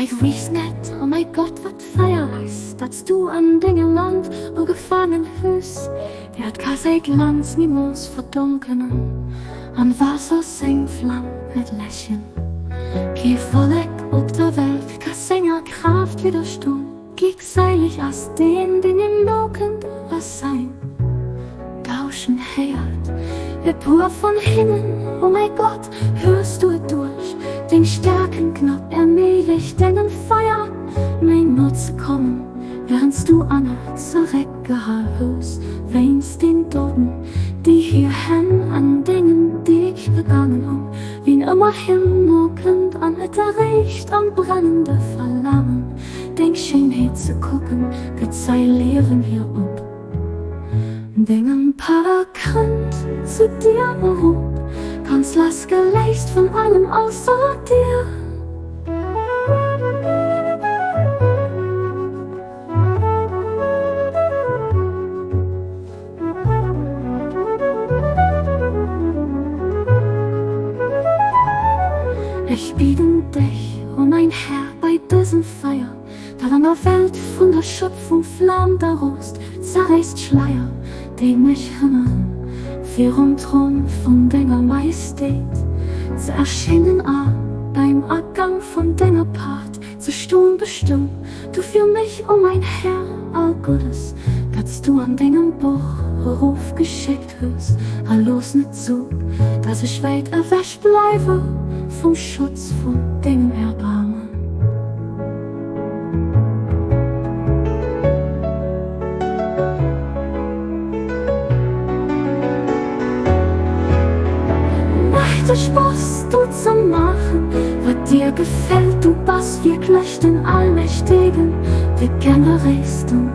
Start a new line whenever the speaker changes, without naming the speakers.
Ich weiß nicht, oh mein Gott, wat feier ist, dass du an Dinge Land und gefangen hüst. Der hat kein Glanz niemals verdunkeln, an Wasser sing Flamm mit Lächeln. Kein Volk ob der Welt, kein Sänger Kraft widerstehen, gegenseitig als den im Loken was sein. Gauschen heiert, ihr pur von hinnen, oh mein Gott, hörst du durch, den starken Knopf allmählich, den Feuer, mein Nutze kommen, während du Anna zurückgehalten, weinst den Toten, die hier hin an Dingen, die ich begangen hab, wie immerhin muckend an der Recht am brennende Verlangen, den Schönheit zu gucken, gezeih Leben hier ob. Dingen paar Kant zu dir behob, kannst lass geleicht von allem außer dir. Ich biete dich, oh mein Herr, bei diesem Feier, da an der Welt von der Schöpfung flammt der Rost, zerreißt Schleier, den mich himmeln, für Thron von deiner Majestät, zu erscheinen beim Abgang von deiner Part, zu stehen bestimmt, du für mich, oh mein Herr, all Gutes, dass du an deinem Buch Ruf geschickt hast, los nicht zu, dass ich weit erwäscht bleibe, vom Schutz von deinem Erbarmen. Spaß, du zu machen, was dir gefällt, du bist wirklich den Allmächtigen, der generösten